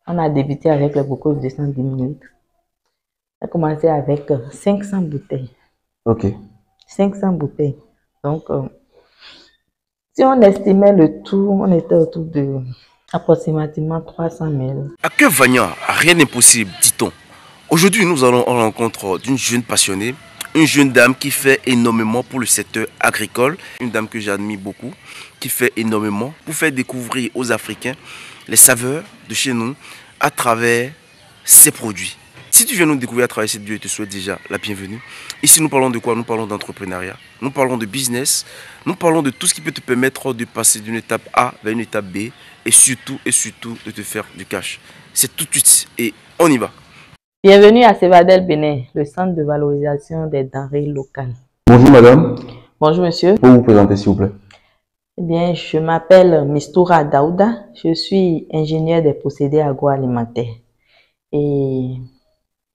On a débuté avec les bocaux de 110 millilitres. On a commencé avec 500 bouteilles. Ok. 500 bouteilles. Donc, si on estimait le tout, on était autour de approximativement 300 000. À Cœur Vagnan, rien n'est possible, dit-on. Aujourd'hui, nous allons en rencontre d'une jeune passionnée, une jeune dame qui fait énormément pour le secteur agricole, une dame que j'admire beaucoup, qui fait énormément pour faire découvrir aux Africains les saveurs de chez nous à travers ses produits. Si tu viens nous découvrir à travers cette vidéo, je te souhaite déjà la bienvenue. Ici, nous parlons de quoi? Nous parlons d'entrepreneuriat, nous parlons de business, nous parlons de tout ce qui peut te permettre de passer d'une étape A vers une étape B et surtout de te faire du cash. C'est tout de suite et on y va. Bienvenue à Cevadel Bénin, le centre de valorisation des denrées locales. Bonjour madame. Bonjour monsieur. Pouvez vous présenter s'il vous plaît? Eh bien, je m'appelle Mistoura Daouda. Je suis ingénieur des procédés agroalimentaires. Et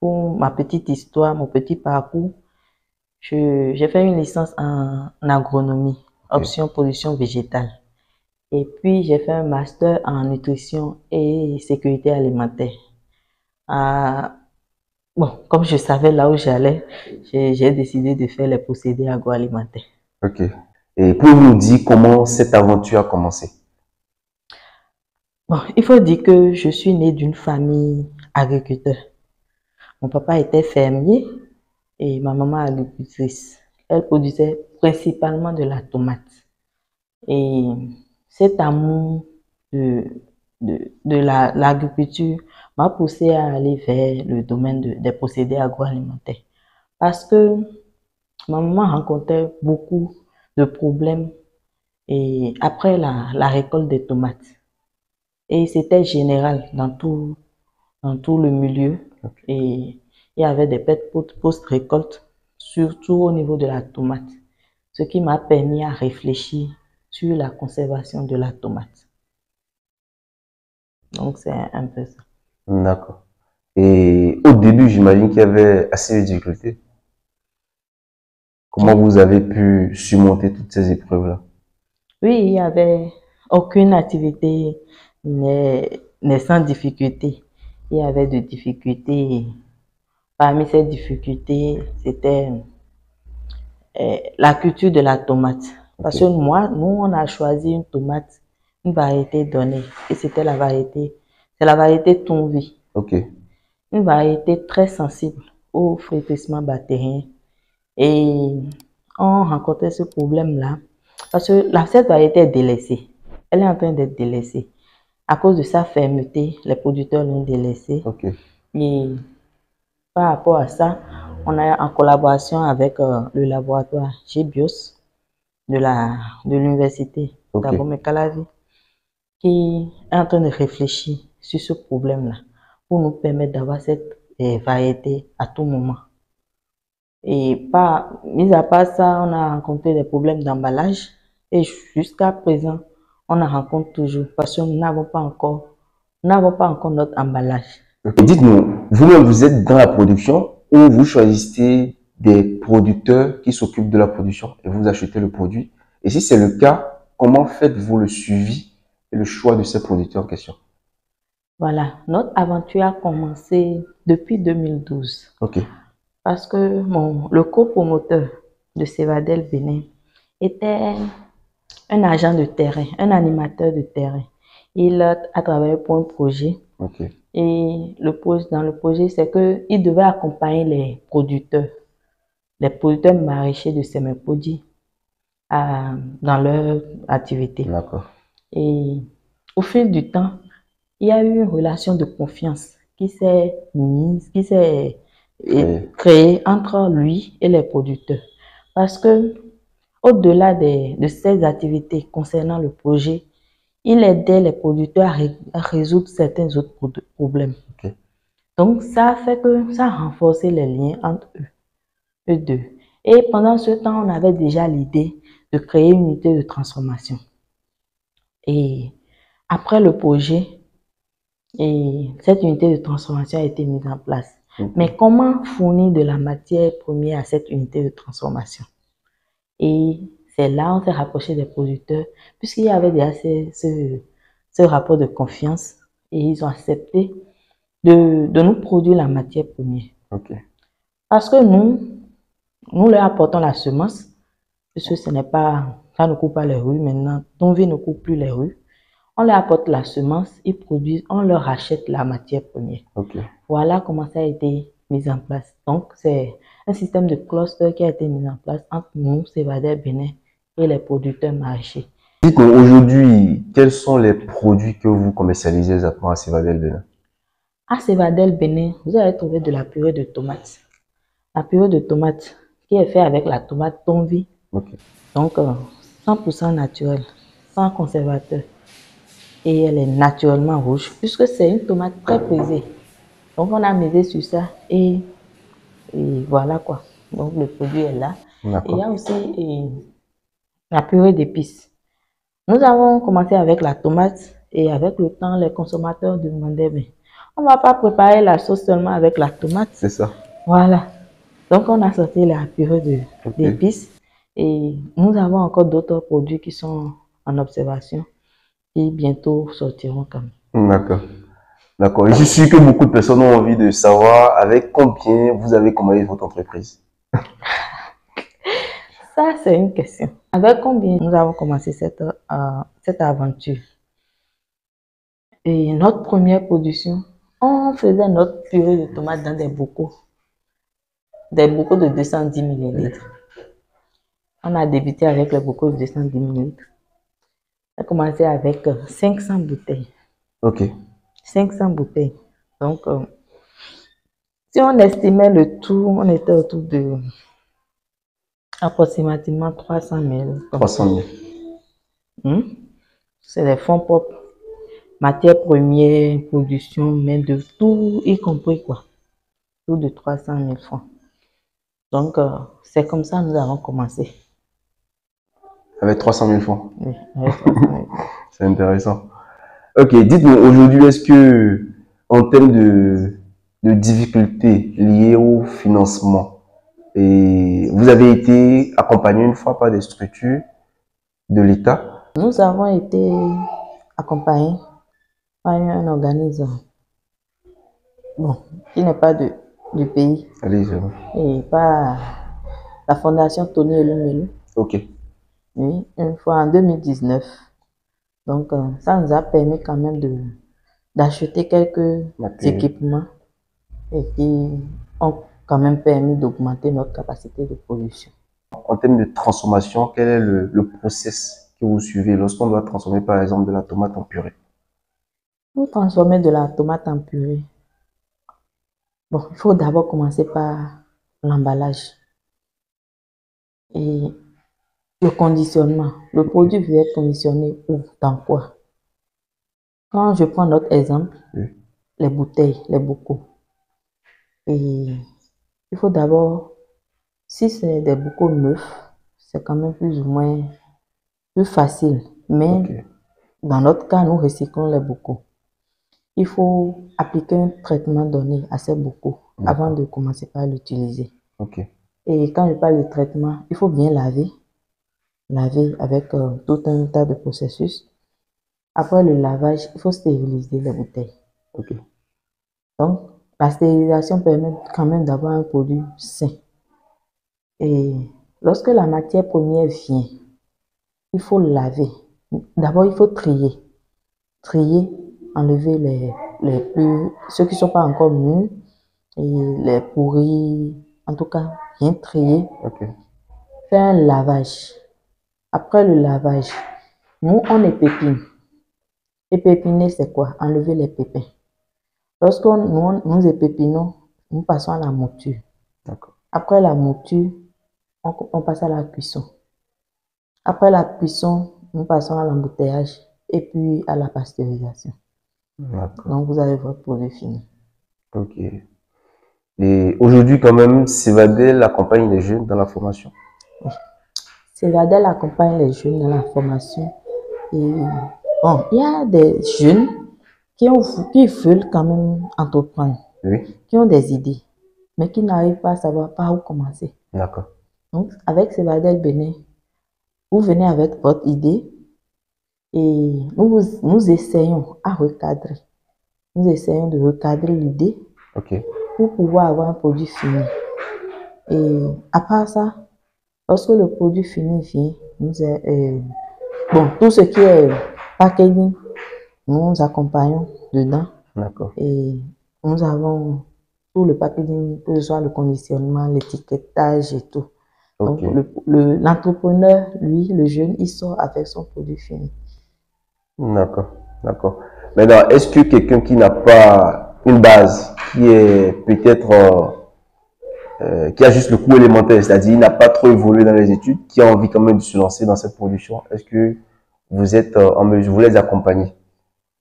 pour ma petite histoire, mon petit parcours, j'ai fait une licence en agronomie, option production végétale. Et puis, j'ai fait un master en nutrition et sécurité alimentaire. Bon, comme je savais là où j'allais, j'ai décidé de faire les procédés agroalimentaires. Ok. Et pouvez-vous nous dire comment cette aventure a commencé? Bon, il faut dire que je suis née d'une famille agriculteur. Mon papa était fermier et ma maman agricultrice. Elle produisait principalement de la tomate. Et cet amour de, l'agriculture m'a poussé à aller vers le domaine des procédés agroalimentaires. Parce que ma maman rencontrait beaucoup de problèmes et après la récolte des tomates. Et c'était général dans tout le milieu. Et il y avait des pertes post-récolte, surtout au niveau de la tomate. Ce qui m'a permis à réfléchir sur la conservation de la tomate. Donc, c'est un peu ça. D'accord. Et au début, j'imagine qu'il y avait assez de difficultés. Comment vous avez pu surmonter toutes ces épreuves-là? Oui, il y avait aucune activité n'est sans difficulté. Il y avait des difficultés. Parmi ces difficultés, c'était la culture de la tomate. Parce que nous, on a choisi une tomate, une variété donnée. Et c'était c'est la variété Tonvi. Ok. Une variété très sensible au flétrissement bactérien. Et on rencontrait ce problème-là parce que cette variété est délaissée. Elle est en train d'être délaissée. À cause de sa fermeté, les producteurs l'ont délaissée. Ok. Et par rapport à ça, on a en collaboration avec le laboratoire GBIOS de l'université d'Abomey-Calavi qui est en train de réfléchir sur ce problème-là pour nous permettre d'avoir cette variété à tout moment. Et mis à part ça, on a rencontré des problèmes d'emballage et jusqu'à présent, on en rencontre toujours parce que nous n'avons pas encore notre emballage. Et dites-nous, vous-même, vous êtes dans la production ou vous choisissez des producteurs qui s'occupent de la production et vous achetez le produit? Et si c'est le cas, comment faites-vous le suivi et le choix de ces producteurs en question? Voilà, notre aventure a commencé depuis 2012. Ok. Parce que le copromoteur de Cevadel Bénin était un agent de terrain, un animateur de terrain. Il a travaillé pour un projet. Ok. Et dans le projet, c'est qu'il devait accompagner les producteurs maraîchers de ces mêmes produits dans leur activité. D'accord. Et au fil du temps, il y a eu une relation de confiance qui s'est créée entre lui et les producteurs. Parce que au-delà de ces activités concernant le projet, il aidait les producteurs à résoudre certains autres problèmes. Okay. Donc, ça a fait que ça a renforcé les liens entre eux deux. Et pendant ce temps, on avait déjà l'idée de créer une unité de transformation. Et après le projet, cette unité de transformation a été mise en place. Okay. Mais comment fournir de la matière première à cette unité de transformation? Et c'est là qu'on s'est rapproché des producteurs, puisqu'il y avait déjà ce rapport de confiance. et ils ont accepté de nous produire la matière première. Ok. Parce que nous leur apportons la semence, puisque ce n'est pas, ça ne coupe pas les rues maintenant, Tonvi ne coupe plus les rues. On leur apporte la semence, ils produisent, on leur achète la matière première. Ok. Voilà comment ça a été mis en place. Donc, c'est un système de cluster qui a été mis en place entre nous, Cevadel Bénin, et les producteurs maraîchers. Dites-moi aujourd'hui, quels sont les produits que vous commercialisez exactement à Cevadel Bénin? À Cevadel Bénin, vous allez trouver de la purée de tomates. La purée de tomates qui est faite avec la tomate Tonvi. Ok. Donc, 100% naturel, sans conservateur. Et elle est naturellement rouge, puisque c'est une tomate très prisée. Donc, on a misé sur ça et voilà quoi. Donc, le produit est là. Et il y a aussi la purée d'épices. Nous avons commencé avec la tomate et avec le temps, les consommateurs demandaient, mais on ne va pas préparer la sauce seulement avec la tomate. C'est ça. Voilà. Donc, on a sorti la purée d'épices et nous avons encore d'autres produits qui sont en observation et bientôt sortiront comme. D'accord. D'accord. Je suis sûr que beaucoup de personnes ont envie de savoir avec combien vous avez commencé votre entreprise. Ça, c'est une question. Avec combien nous avons commencé cette aventure? Et notre première production, on faisait notre purée de tomates dans des bocaux de 210 ml. On a débuté avec les bocaux de 210 ml. On a commencé avec 500 bouteilles. Ok. 500 bouteilles. Donc, si on estimait le tout, on était autour de approximativement 300 000. 300 000. C'est les fonds propres, matières premières, production, main de tout, y compris quoi. Tout de 300 000 francs. Donc, c'est comme ça que nous avons commencé. Avec 300 000 francs. Oui, avec 300 000 francs. C'est intéressant. Ok, dites-moi aujourd'hui, est-ce que en termes de difficultés liées au financement, et vous avez été accompagné une fois par des structures de l'État? Nous avons été accompagnés par un organisme qui n'est pas du pays. Allez-y. Et par la fondation Tony Elumelu. Ok. Oui, une fois en 2019. Donc, ça nous a permis quand même d'acheter quelques équipements et qui ont quand même permis d'augmenter notre capacité de production. En termes de transformation, quel est le process que vous suivez lorsqu'on doit transformer par exemple de la tomate en purée? Pour transformer de la tomate en purée, bon, il faut d'abord commencer par l'emballage et le conditionnement. Le produit veut être conditionné où, dans quoi? Quand je prends notre exemple, les bouteilles, les bocaux. Et il faut d'abord, si c'est des bocaux neufs, c'est quand même plus ou moins plus facile. Mais dans notre cas, nous recyclons les bocaux. Il faut appliquer un traitement donné à ces bocaux avant de commencer par l'utiliser. Et quand je parle de traitement, il faut bien laver avec tout un tas de processus. Après le lavage, il faut stériliser les bouteilles. Donc, la stérilisation permet quand même d'avoir un produit sain. Et lorsque la matière première vient, il faut laver. D'abord, il faut trier. Trier, enlever ceux qui ne sont pas encore mûrs et les pourris. En tout cas, bien trier. Faire un lavage. Après le lavage, nous, on épépine. Épépiner, c'est quoi? Enlever les pépins. Lorsque nous épépinons, nous passons à la mouture. Après la mouture, on passe à la cuisson. Après la cuisson, nous passons à l'embouteillage et puis à la pasteurisation. Donc, vous avez votre produit fini. Ok. Et aujourd'hui, quand même, Cevadel accompagne les jeunes dans la formation? Oui. Cevadel accompagne les jeunes dans la formation. Et bon, il y a des jeunes qui veulent quand même entreprendre, qui ont des idées, mais qui n'arrivent pas à savoir par où commencer. D'accord. Donc, avec Cevadel Bénin, vous venez avec votre idée et nous essayons à recadrer nous essayons de recadrer l'idée Ok. pour pouvoir avoir un produit fini. Et à part ça, lorsque le produit fini vient, bon, tout ce qui est packaging, nous accompagnons dedans. D'accord. Et nous avons tout le packaging, que ce soit le conditionnement, l'étiquetage et tout. Ok. Donc, l'entrepreneur, lui, le jeune, il sort avec son produit fini. D'accord. D'accord. Maintenant, est-ce que quelqu'un qui n'a pas une base, qui est peut-être qui a juste le cours élémentaire, c'est-à-dire il n'a pas trop évolué dans les études, qui a envie quand même de se lancer dans cette production, est-ce que vous êtes en mesure, vous les accompagnez?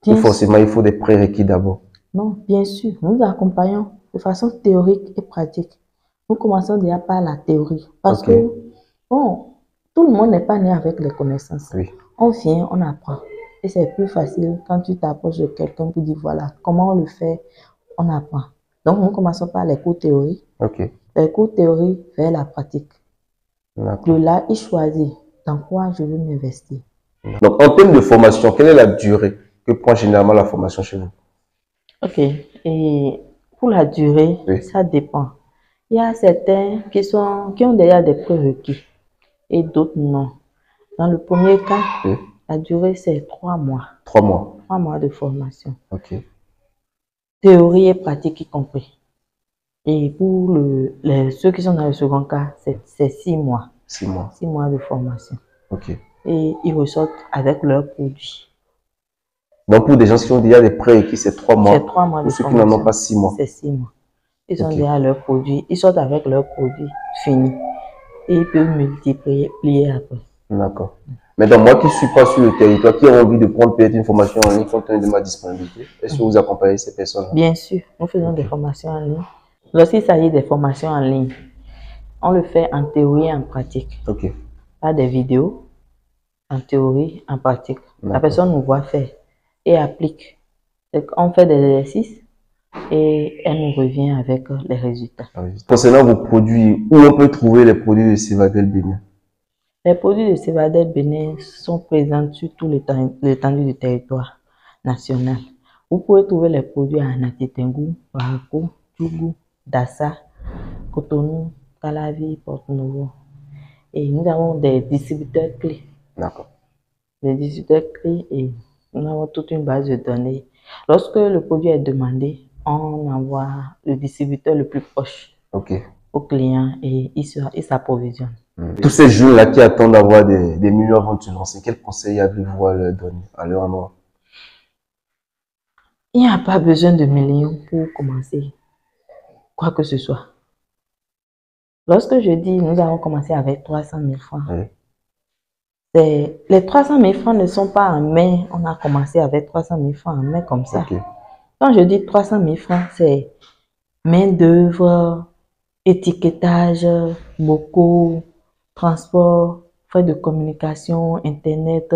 Ou Bien forcément, sûr. il faut des prérequis d'abord? Non, bien sûr, nous accompagnons de façon théorique et pratique. Nous commençons déjà par la théorie. Parce Ok. que, bon, tout le monde n'est pas né avec les connaissances. Oui. On vient, on apprend. Et c'est plus facile quand tu t'approches de quelqu'un pour dire, voilà, comment on le fait, on apprend. Donc, nous commençons par les cours théoriques. Ok. Les cours théoriques vers la pratique. De D'accord. là, il choisit dans quoi je veux m'investir. Donc, en termes de formation, quelle est la durée que prend généralement la formation chez vous? Ok. Et pour la durée, Oui. ça dépend. Il y a certains qui ont déjà des prérequis et d'autres non. Dans le premier cas, Oui. la durée c'est 3 mois. 3 mois. 3 mois de formation. Ok. Théorie et pratique y compris. Et pour ceux qui sont dans le second cas, c'est 6 mois. 6 mois. 6 mois de formation. Ok. Et ils ressortent avec leurs produits. Donc, pour des gens qui ont déjà des prérequis, c'est 3 mois. C'est 3 mois de Pour ceux qui n'en ont formation. pas 6 mois. C'est 6 mois. Ils ont Ok. déjà leurs produits. Ils sortent avec leurs produits finis. Et ils peuvent multiplier après. D'accord. Maintenant, moi qui ne suis pas sur le territoire, qui a envie de prendre peut-être une formation en ligne compte tenu de ma disponibilité, est-ce que vous accompagnez ces personnes-là? Bien sûr, nous faisons des formations en ligne. Lorsqu'il s'agit des formations en ligne, on le fait en théorie et en pratique. Ok. Pas des vidéos, en théorie, en pratique. La D'accord. personne nous voit faire et applique. On fait des exercices et elle nous revient avec les résultats. Concernant vos produits, où on peut trouver les produits de Cevadel Bénin? Les produits de Cevadel Bénin sont présents sur tout l'étendue du territoire national. Vous pouvez trouver les produits à Anatétengou, Barako, Djougou, Dassa, Cotonou, Calavi, Porto-Novo. Et nous avons des distributeurs clés. D'accord. Les distributeurs clés et nous avons toute une base de données. Lorsque le produit est demandé, on envoie le distributeur le plus proche Ok. au client et il s'approvisionne. Tous ces jeunes-là qui attendent d'avoir des millions avant de se lancer, quels conseils avez-vous à leur donner, à leur endroit? Il n'y a pas besoin de millions pour commencer quoi que ce soit. Lorsque je dis nous avons commencé avec 300 000 francs, Oui. les 300 000 francs ne sont pas en main. On a commencé avec 300 000 francs en main comme ça. Ok. Quand je dis 300 000 francs, c'est main d'œuvre, étiquetage, bocaux, transport, frais de communication, internet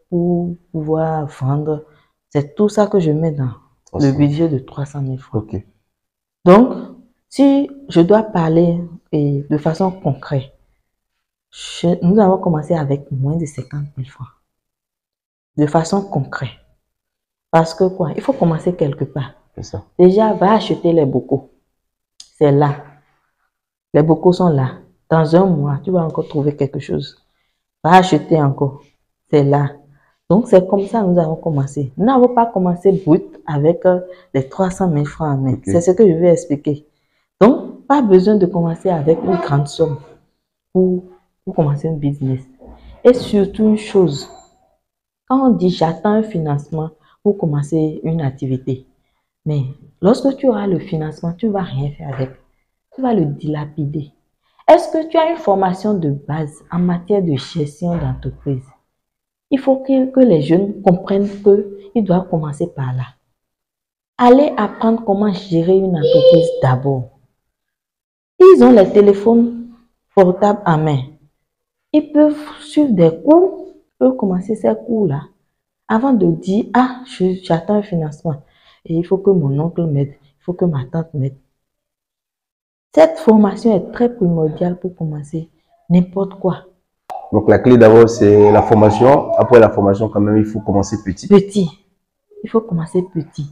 pour pouvoir vendre. C'est tout ça que je mets dans le budget de 300 000 francs. Ok. Donc, si je dois parler de façon concrète, nous avons commencé avec moins de 50 000 francs. De façon concrète. Parce que quoi? Il faut commencer quelque part. C'est ça. Déjà, va acheter les bocaux. C'est là. Les bocaux sont là. Dans un mois, tu vas encore trouver quelque chose. Va acheter encore. C'est là. Donc, c'est comme ça que nous avons commencé. Nous n'avons pas commencé brut avec les 300 000 francs en main. Ok. C'est ce que je vais expliquer. Donc, pas besoin de commencer avec une grande somme pour commencer un business. Et surtout une chose, quand on dit j'attends un financement pour commencer une activité, mais lorsque tu auras le financement, tu ne vas rien faire avec. Tu vas le dilapider. Est-ce que tu as une formation de base en matière de gestion d'entreprise? Il faut que les jeunes comprennent qu'ils doivent commencer par là. Allez apprendre comment gérer une entreprise d'abord. Ils ont les téléphones portables en main. Ils peuvent suivre des cours, ils peuvent commencer ces cours-là avant de dire « Ah, j'attends un financement et il faut que mon oncle m'aide, il faut que ma tante m'aide. » Cette formation est très primordiale pour commencer n'importe quoi. Donc, la clé d'abord, c'est la formation. Après la formation, quand même, il faut commencer petit. Petit. Il faut commencer petit.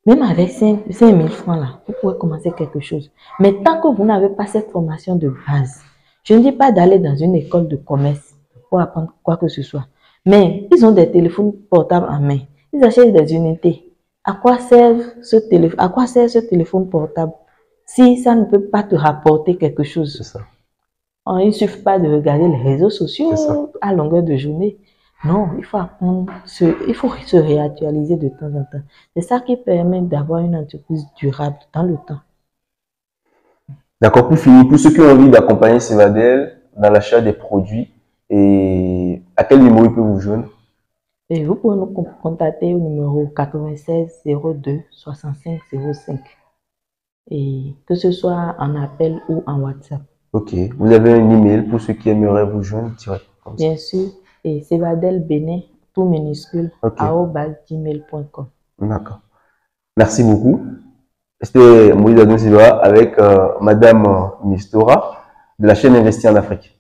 Même avec 5 000 francs là, vous pouvez commencer quelque chose. Mais tant que vous n'avez pas cette formation de base, je ne dis pas d'aller dans une école de commerce pour apprendre quoi que ce soit. Mais ils ont des téléphones portables en main. Ils achètent des unités. À quoi sert ce téléphone portable si ça ne peut pas te rapporter quelque chose? C'est ça. Il ne suffit pas de regarder les réseaux C'est ça. sociaux à longueur de journée. Non, il faut apprendre, il faut se réactualiser de temps en temps. C'est ça qui permet d'avoir une entreprise durable dans le temps. D'accord, pour finir, pour ceux qui ont envie d'accompagner Cevadel dans l'achat des produits, et à quel numéro ils peuvent vous joindre? Et vous pouvez nous contacter au numéro 96 02 65 05. Et que ce soit en appel ou en WhatsApp. Ok, vous avez un email pour ceux qui aimeraient vous joindre direct comme ça. Bien sûr, et Cevadel Benin, tout minuscule, Ok. @gmail.com. D'accord. Merci beaucoup. C'était Moïse Adon Silva avec Madame Mistora de la chaîne Investir en Afrique.